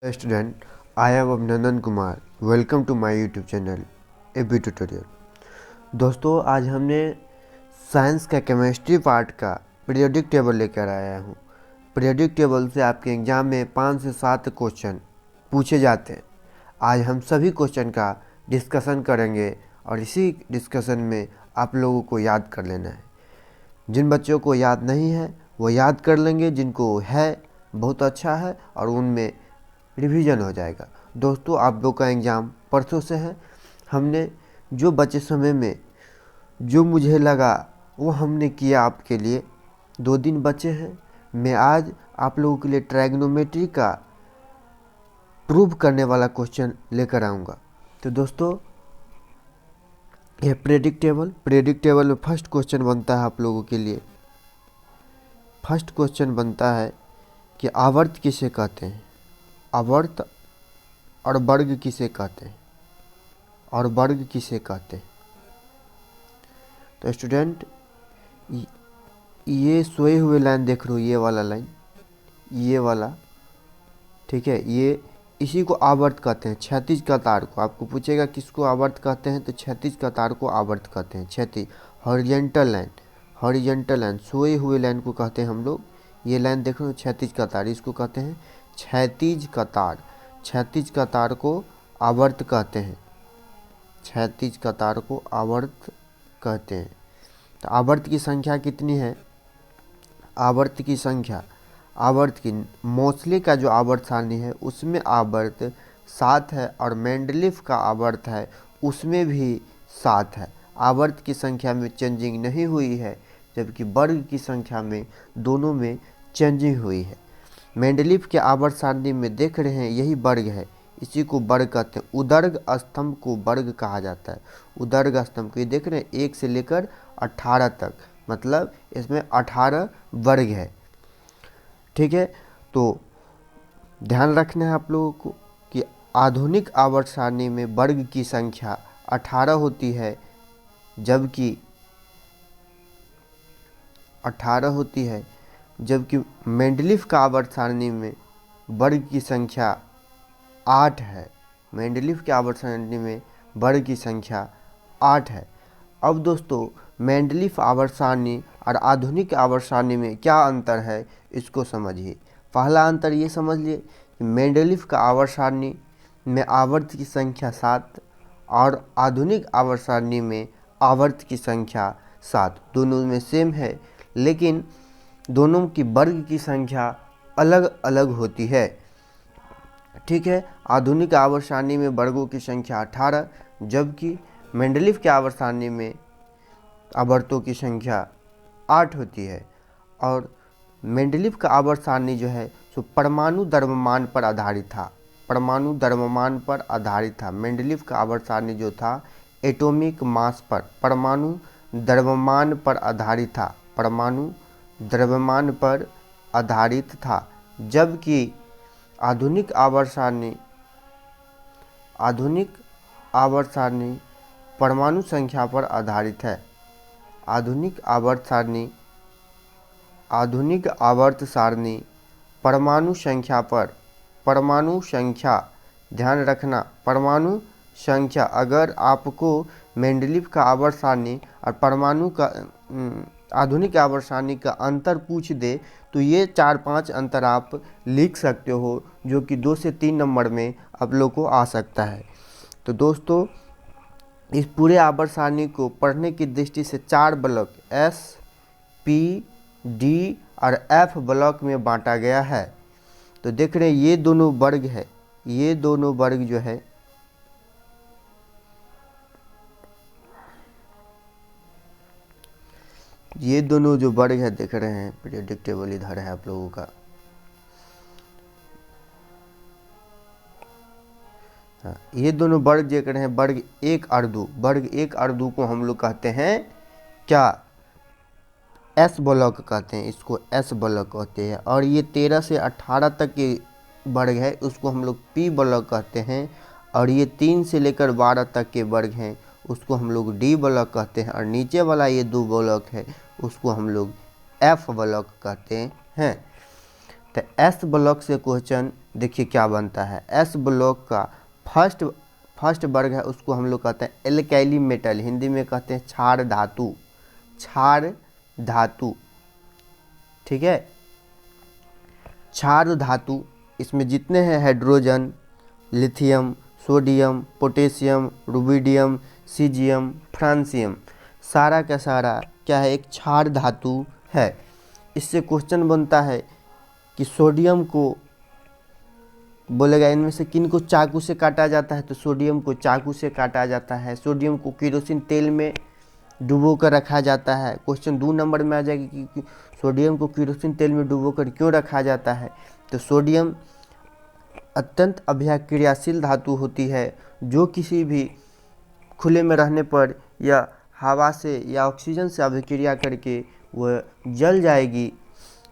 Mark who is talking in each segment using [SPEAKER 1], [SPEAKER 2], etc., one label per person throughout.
[SPEAKER 1] Student, I am Abhinandan Kumar. Welcome to my YouTube channel AB Tutorial. दोस्तों, आज हमने science का chemistry part का पीरियोडिक टेबल लेकर आया हूँ। पीरियोडिक टेबल से आपके एग्जाम में 5 से 7 क्वेश्चन पूछे जाते हैं। आज हम सभी क्वेश्चन का डिस्कशन करेंगे और इसी डिस्कशन में आप लोगों को याद कर लेना है। जिन बच्चों को याद नहीं है वो याद कर लेंगे, जिनको है बहुत अच्छा है और उनमें रिवीजन हो जाएगा। दोस्तों, आप लोग का एग्ज़ाम परसों से है। हमने जो बचे समय में जो मुझे लगा वो हमने किया आपके लिए। 2 दिन बचे हैं। मैं आज आप लोगों के लिए ट्रायगोनोमेट्री का प्रूव करने वाला क्वेश्चन लेकर आऊँगा। तो दोस्तों, यह पीरियोडिक टेबल में फर्स्ट क्वेश्चन बनता है आप लोगों के लिए। फर्स्ट क्वेश्चन बनता है कि आवर्त किसे कहते हैं। आवर्त और वर्ग किसे कहते हैं और वर्ग किसे कहते हैं। तो स्टूडेंट, ये सोए हुए लाइन देख रहे हो, ये वाला लाइन, ये वाला, ठीक है, ये इसी को आवर्त कहते हैं। क्षैतिज कतार को आपको पूछेगा किसको आवर्त कहते हैं, तो क्षैतिज कतार को आवर्त कहते हैं। क्षैतिज हॉरिजॉन्टल लाइन सोए हुए लाइन को कहते हैं हम लोग। ये लाइन देख रहे हो, क्षैतिज कतार, इसको कहते हैं क्षैतिज कतार। क्षैतिज कतार को आवर्त कहते हैं। क्षैतिज कतार को आवर्त कहते हैं। तो आवर्त की संख्या कितनी है? आवर्त की संख्या, आवर्त की मोस्टली का जो आवर्त सारणी है उसमें आवर्त 7 है और मेंडलीफ का आवर्त है उसमें भी 7 है। आवर्त की संख्या में चेंजिंग नहीं हुई है, जबकि वर्ग की संख्या में दोनों में चेंजिंग हुई है। मेंडलीफ के आवर्त सारणी में देख रहे हैं, यही वर्ग है, इसी को वर्ग कहते हैं। उदर्ग स्तंभ को वर्ग कहा जाता है। उदर्ग स्तंभ को ये देख रहे हैं 1 से लेकर 18 तक, मतलब इसमें 18 वर्ग है। ठीक है, तो ध्यान रखना है आप लोगों को कि आधुनिक आवर्त सारणी में वर्ग की संख्या 18 होती है, जबकि 18 होती है, जबकि मेंडलीफ का आवर्त सारणी में वर्ग की संख्या 8 है। मेंडलीफ के आवर्त सारणी में वर्ग की संख्या 8 है। अब दोस्तों, मेंडलीफ आवर्त सारणी और आधुनिक आवर्त सारणी में क्या अंतर है, इसको समझिए। पहला अंतर ये समझ लिए कि मेंडलीफ का आवर्त सारणी में आवर्त की संख्या 7 और आधुनिक आवर्त सारणी में आवर्त की संख्या 7, दोनों में सेम है, लेकिन दोनों की वर्ग की संख्या अलग अलग होती है। ठीक है, आधुनिक आवर्त सारणी में वर्गों की संख्या 18, जबकि मेंडलीफ के आवर्त सारणी में आवर्तों की संख्या 8 होती है। और मेंडलीफ का आवर्त सारणी जो है सो परमाणु द्रव्यमान पर आधारित था। परमाणु द्रव्यमान पर आधारित था। मेंडलीफ का आवर्त सारणी जो था एटॉमिक मास पर, परमाणु द्रव्यमान पर आधारित था। परमाणु द्रव्यमान पर आधारित था, जबकि आधुनिक आवर्त सारणी परमाणु संख्या पर आधारित है। आधुनिक आवर्त सारणी परमाणु संख्या पर, परमाणु संख्या, ध्यान रखना, परमाणु संख्या। अगर आपको मेंडलीफ का आवर्त सारणी और परमाणु का आधुनिक आवर्त सारणी का अंतर पूछ दे तो ये 4-5 अंतर आप लिख सकते हो, जो कि 2 से 3 नंबर में आप लोग को आ सकता है। तो दोस्तों, इस पूरे आवर्त सारणी को पढ़ने की दृष्टि से 4 ब्लॉक S, P, D और F ब्लॉक में बांटा गया है। तो देख रहे हैं ये दोनों वर्ग है, ये दोनों वर्ग जो है, ये दोनों जो वर्ग है देख रहे हैं, पीरियोडिक टेबल इधर है आप लोगों का। हाँ, ये दोनों वर्ग देख रहे हैं, वर्ग 1 और 2। वर्ग 1 और 2 को हम लोग कहते हैं क्या? S ब्लॉक कहते हैं, इसको S ब्लॉक कहते हैं। और ये 13 से 18 तक के वर्ग है, उसको हम लोग P ब्लॉक कहते हैं। और ये 3 से लेकर 12 तक के वर्ग हैं, उसको हम लोग D ब्लॉक कहते हैं। और नीचे वाला ये 2 ब्लॉक है, उसको हम लोग F ब्लॉक कहते हैं। तो एस ब्लॉक से क्वेश्चन देखिए क्या बनता है। एस ब्लॉक का फर्स्ट वर्ग है उसको हम लोग कहते हैं एल्काइली मेटल, हिंदी में कहते हैं क्षार धातु, क्षार धातु, ठीक है, क्षार धातु। इसमें जितने हैं hydrogen, lithium, sodium, potassium, rubidium, caesium, francium, सारा का सारा क्या है, एक क्षार धातु है। इससे क्वेश्चन बनता है कि सोडियम को बोलेगा इनमें से किन को चाकू से काटा जाता है, तो सोडियम को चाकू से काटा जाता है। सोडियम को केरोसिन तेल में डुबो कर रखा जाता है। क्वेश्चन 2 नंबर में आ जाएगी कि सोडियम को केरोसिन तेल में डुबो कर क्यों रखा जाता है। तो सोडियम अत्यंत अभिक्रियाशील धातु होती है जो किसी भी खुले में रहने पर या हवा से या ऑक्सीजन से अभिक्रिया करके वह जल जाएगी,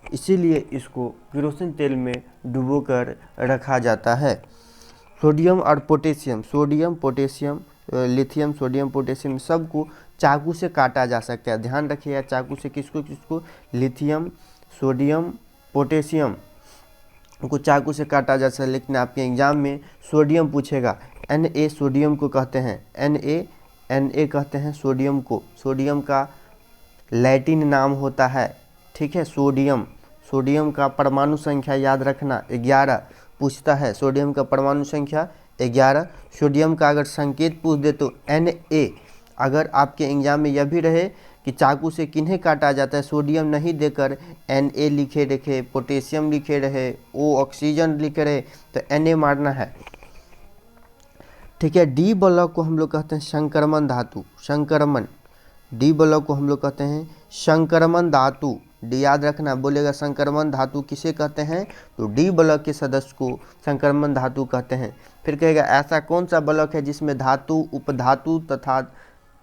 [SPEAKER 1] इसीलिए इसको केरोसिन तेल में डुबोकर रखा जाता है। सोडियम और potassium, sodium potassium, lithium sodium potassium सबको चाकू से काटा जा सकता है। ध्यान रखिएगा चाकू से किसको किसको, लिथियम सोडियम पोटेशियम को चाकू से काटा जा सकता है। लेकिन आपके एग्जाम में सोडियम पूछेगा, Na सोडियम को कहते हैं, Na कहते हैं सोडियम को, सोडियम का लैटिन नाम होता है, ठीक है। सोडियम का परमाणु संख्या याद रखना 11 पूछता है, सोडियम का परमाणु संख्या 11। सोडियम का अगर संकेत पूछ दे तो Na, अगर आपके एग्जाम में यह भी रहे कि चाकू से किन्हें काटा जाता है, सोडियम नहीं देकर Na लिखे रखे, पोटेशियम लिखे रहे, O ऑक्सीजन लिखे रहे, तो Na मारना है, ठीक है। डी ब्लॉक को हम लोग कहते हैं संक्रमण धातु, संक्रमण, डी ब्लॉक को हम लोग कहते हैं संक्रमण धातु। डी याद रखना, बोलेगा संक्रमण धातु किसे कहते हैं, तो डी ब्लॉक के सदस्य को संक्रमण धातु कहते हैं। फिर कहेगा ऐसा कौन सा ब्लॉक है जिसमें धातु, उपधातु तथा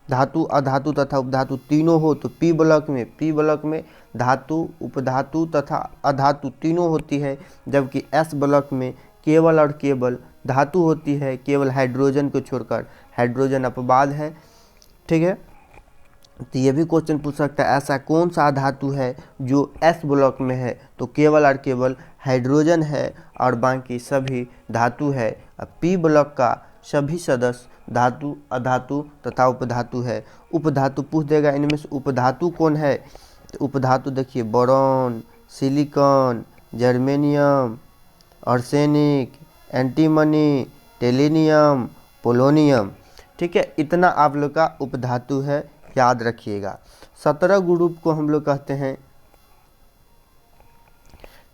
[SPEAKER 1] धातु, अधातु तथा उपधातु तीनों हो, तो पी ब्लॉक में धातु, उपधातु तथा अधातु तीनों होती है। जबकि एस ब्लॉक में केवल और केवल धातु होती है, केवल हाइड्रोजन को छोड़कर, हाइड्रोजन अपवाद है, ठीक है। तो ये भी क्वेश्चन पूछ सकता है ऐसा कौन सा धातु है जो एस ब्लॉक में है, तो केवल और केवल हाइड्रोजन है और बाकी सभी धातु है। पी ब्लॉक का सभी सदस्य धातु, अधातु तथा उपधातु है। उपधातु पूछ देगा इनमें से उपधातु कौन है, तो उपधातु देखिए boron, silicon, germanium, arsenic, antimony, टेलिनियम, polonium, ठीक है। इतना आप लोग का उपधातु है, याद रखिएगा। 17 ग्रुप को हम लोग कहते हैं,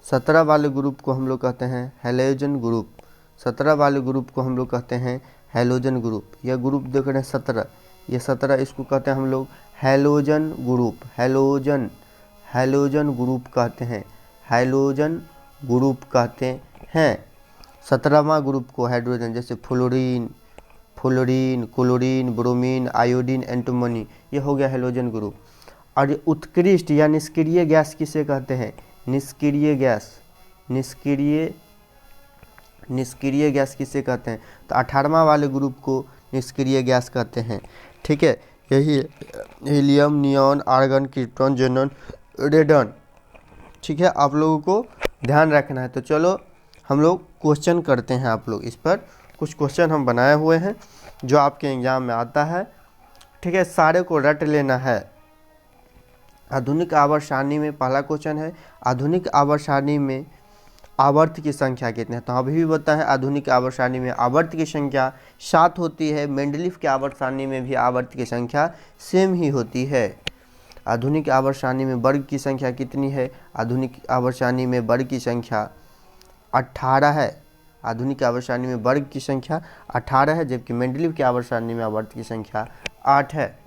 [SPEAKER 1] 17 वाले ग्रुप को हम लोग कहते हैं हैलोजन ग्रुप, 17 वाले ग्रुप को हम लोग कहते हैं हैलोजन ग्रुप। यह ग्रुप देख रहे हैं 17, ये 17 इसको कहते हैं हम लोग हैलोजन ग्रुप, हैलोजन ग्रुप कहते हैं, हैलोजन ग्रुप कहते हैं। 17वां ग्रुप को हाइड्रोजन, जैसे fluorine, chlorine, bromine, iodine, antimony, ये हो गया हैलोजन ग्रुप। और ये उत्कृष्ट या निष्क्रिय गैस किसे कहते हैं, निष्क्रिय गैस किसे कहते हैं, तो 18वां वाले ग्रुप को निष्क्रिय गैस कहते हैं, ठीक है। यही helium, neon, argon, krypton, xenon, radon, ठीक है। आप लोगों को ध्यान रखना है। तो चलो हम लोग क्वेश्चन करते हैं। आप लोग इस पर कुछ क्वेश्चन हम बनाए हुए हैं जो आपके एग्जाम में आता है, ठीक है। सारे को रट लेना है। आधुनिक आवर्त सारणी में पहला क्वेश्चन है, आधुनिक आवर्त सारणी में आवर्त की संख्या कितनी है, तो अभी भी बताएं आधुनिक आवर्त सारणी में आवर्त की संख्या 7 होती है। मेंडलीफ के आवर्त सारणी में भी आवर्त की संख्या सेम ही होती है। आधुनिक आवर्त सारणी में वर्ग की संख्या कितनी है, आधुनिक आवर्त सारणी में वर्ग की संख्या 18 है। आधुनिक आवर्त सारणी में वर्ग की संख्या 18 है, जबकि मेंडलीफ के आवर्त सारणी में आवर्त की संख्या 8 है।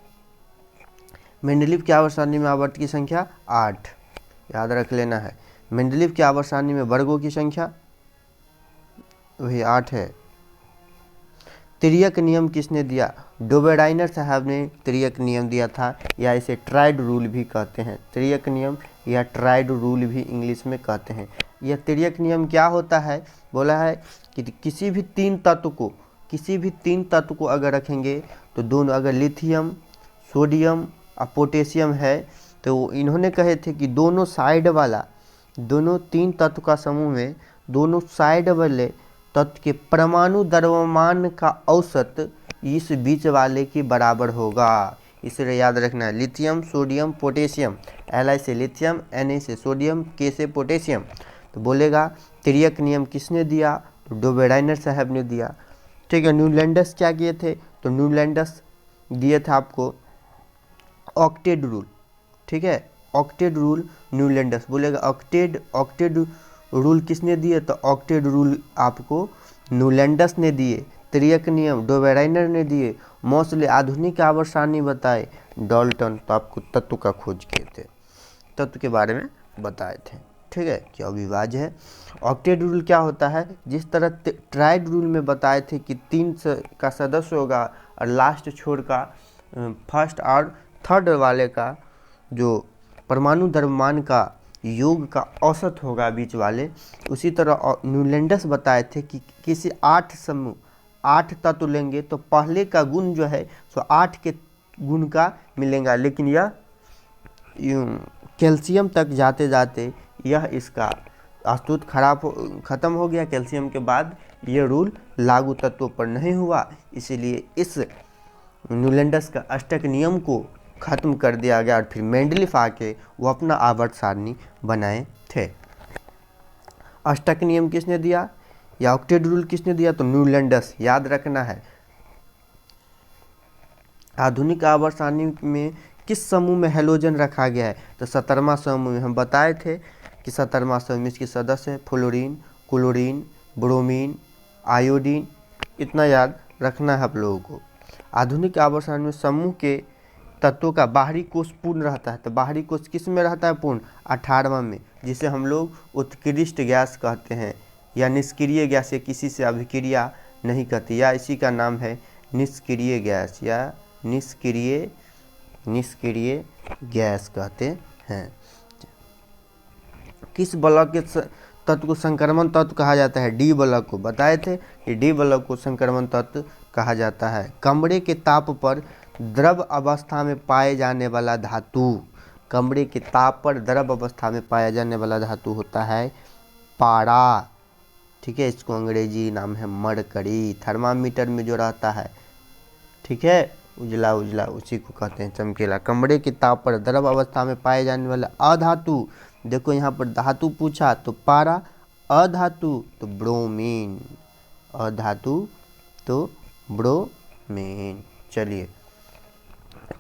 [SPEAKER 1] मेंडलीफ के आवर्त सारणी में आवर्त की संख्या 8, याद रख लेना है। मेंडलीफ के आवर्त सारणी में वर्गों की संख्या वही 8 है। तिर्यक नियम किसने दिया, डोबेराइनर साहब ने तिर्यक नियम दिया था, या इसे ट्राइड रूल भी कहते हैं। तिर्यक नियम या ट्राइड रूल भी इंग्लिश में कहते हैं। यह तिर्यक नियम क्या होता है, बोला है कि किसी भी तीन तत्व को अगर रखेंगे तो दोनों, अगर लिथियम, सोडियम और पोटेशियम है, तो इन्होंने कहे थे कि दोनों दोनों तीन तत्व का समूह में दोनों साइड वाले तत्व के परमाणु द्रव्यमान का औसत इस बीच वाले के बराबर होगा। इसलिए याद रखना है लिथियम सोडियम पोटेशियम, Li से लिथियम, Na से सोडियम, K से पोटेशियम। तो बोलेगा तिर्यक नियम किसने दिया? तो डोबेराइनर साहब ने दिया। ठीक है, न्यूलैंडस क्या किए थे? तो न्यूलैंडस दिए थे आपको ऑक्टेट रूल। ठीक है, ऑक्टेट रूल न्यूलैंडस बोलेगा। ऑक्टेट रूल किसने दिए? तो ऑक्टेट रूल आपको न्यूलैंडस ने दिए। तिर्यक नियम डोबेराइनर ने दिए। मोस्टली आधुनिक आवर्त सारणी बताए डाल्टन। तो आपको तत्व का खोज किए थे, तत्व के बारे में बताए थे। ठीक है, क्या अविभाज्य है। ऑक्टेट रूल क्या होता है? जिस तरह ट्राइड रूल में बताए थे कि 3 का सदस्य होगा और लास्ट छोर का फर्स्ट और थर्ड वाले का जो परमाणु द्रव्यमान का योग का औसत होगा बीच वाले, उसी तरह न्यूलैंडस बताए थे कि किसी 8 समूह 8 तत्व लेंगे तो पहले का गुण जो है सो 8 के गुण का मिलेगा, लेकिन यह कैल्शियम तक जाते जाते यह इसका अस्तित्व खत्म हो गया। कैल्शियम के बाद यह रूल लागू तत्वों पर नहीं हुआ, इसीलिए इस न्यूलैंडस का अष्टक नियम को खत्म कर दिया गया और फिर मेंडलीफ आके वो अपना आवर्त सारणी बनाए थे। अष्टक नियम किसने दिया या ऑक्टेट रूल किसने दिया? तो न्यूलैंडस। याद रखना है आधुनिक आवर्त सारणी में किस समूह में हैलोजन रखा गया है? तो 17वां समूह में हम बताए थे कि 17वां समूह इसके सदस्य है फ्लोरीन, क्लोरीन, ब्रोमीन, आयोडीन। इतना याद रखना है आप लोगों को। आधुनिक आवर्त सारणी में समूह के तत्वों का बाहरी कोश पूर्ण रहता है। तो बाहरी कोश किस में रहता है? पूर्ण 18वां में, जिसे हम लोग उत्कृष्ट गैस कहते हैं या निष्क्रिय गैस, या किसी से अभिक्रिया नहीं करती, या इसी का नाम है निष्क्रिय गैस या निष्क्रिय गैस कहते हैं। किस ब्लॉक के तत्व को संक्रमण तत्व कहा जाता है? डी ब्लॉक को। बताए थे कि डी ब्लॉक को संक्रमण तत्व कहा जाता है। कमरे के ताप पर द्रव अवस्था में पाए जाने वाला धातु, कमरे के ताप पर द्रव अवस्था में पाया जाने वाला धातु होता है पारा। ठीक है, इसको अंग्रेजी नाम है मरकरी। थर्मामीटर में जो रहता है, ठीक है, उजला उजला, उसी को कहते हैं चमकीला। कमरे के ताप पर द्रव अवस्था में पाए जाने वाला अधातु, देखो यहाँ पर धातु पूछा तो पारा, अधातु तो ब्रोमीन, अधातु तो ब्रोमीन। चलिए,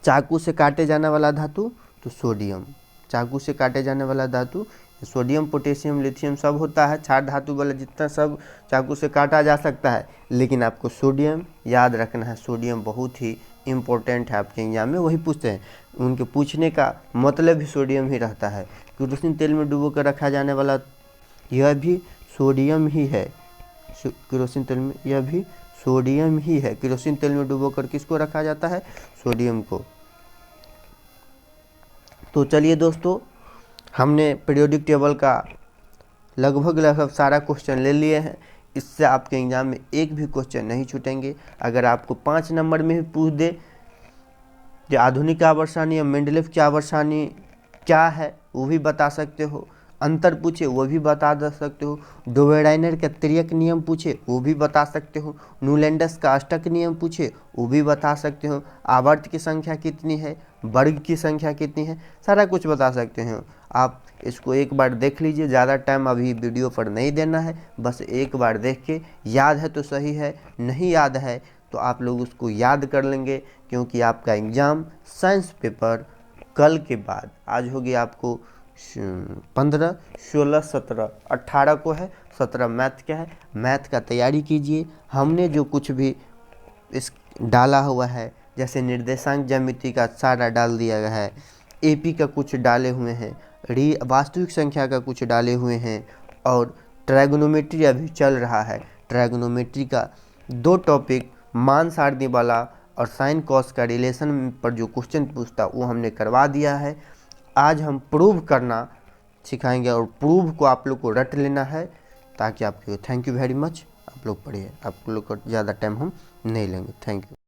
[SPEAKER 1] चाकू से काटे जाने वाला धातु तो सोडियम। चाकू से काटे जाने वाला धातु सोडियम, पोटेशियम, लिथियम सब होता है। 4 धातु वाला जितना सब चाकू से काटा जा सकता है, लेकिन आपको सोडियम याद रखना है। सोडियम बहुत ही इम्पोर्टेंट है, आपके एग्जाम में वही पूछते हैं। उनके पूछने का मतलब भी सोडियम ही रहता है। केरोसिन तेल में डुबो कर रखा जाने वाला यह भी सोडियम ही है। केरोसिन तेल में यह भी सोडियम ही है। केरोसिन तेल में डुबोकर किसको रखा जाता है? सोडियम को। तो चलिए दोस्तों, हमने पीरियोडिक टेबल का लगभग सारा क्वेश्चन ले लिए हैं। इससे आपके एग्जाम में एक भी क्वेश्चन नहीं छूटेंगे। अगर आपको 5 नंबर में भी पूछ दे कि आधुनिक आवर्त सारणी या मेंडलीफ की आवर्त सारणी क्या है, वो भी बता सकते हो। अंतर पूछे वो भी बता सकते हो। डोबेराइनर का तिर्यक नियम पूछे वो भी बता सकते हो। न्यूलैंडस का अष्टक नियम पूछे वो भी बता सकते हो। आवर्त की संख्या कितनी है, वर्ग की संख्या कितनी है, सारा कुछ बता सकते हो। आप इसको एक बार देख लीजिए, ज़्यादा टाइम अभी वीडियो पर नहीं देना है, बस एक बार देख के याद है तो सही है, नहीं याद है तो आप लोग उसको याद कर लेंगे, क्योंकि आपका एग्ज़ाम साइंस पेपर कल के बाद, आज होगी आपको 15, 16, 17, 18 को है, 17 मैथ का है। मैथ का तैयारी कीजिए। हमने जो कुछ भी इस डाला हुआ है, जैसे निर्देशांक ज्यामिति का सारा डाल दिया गया है, एपी का कुछ डाले हुए हैं, वास्तविक संख्या का कुछ डाले हुए हैं, और ट्रायगोनोमेट्री अभी चल रहा है। ट्रायगोनोमेट्री का 2 टॉपिक मान सारणी वाला और साइन कॉस का रिलेशन पर जो क्वेश्चन पूछता वो हमने करवा दिया है। आज हम प्रूव करना सिखाएंगे, और प्रूव को आप लोग को रट लेना है, ताकि आपको। Thank you very much. आप लोग पढ़िए, आप लोग को ज़्यादा टाइम हम नहीं लेंगे। Thank you.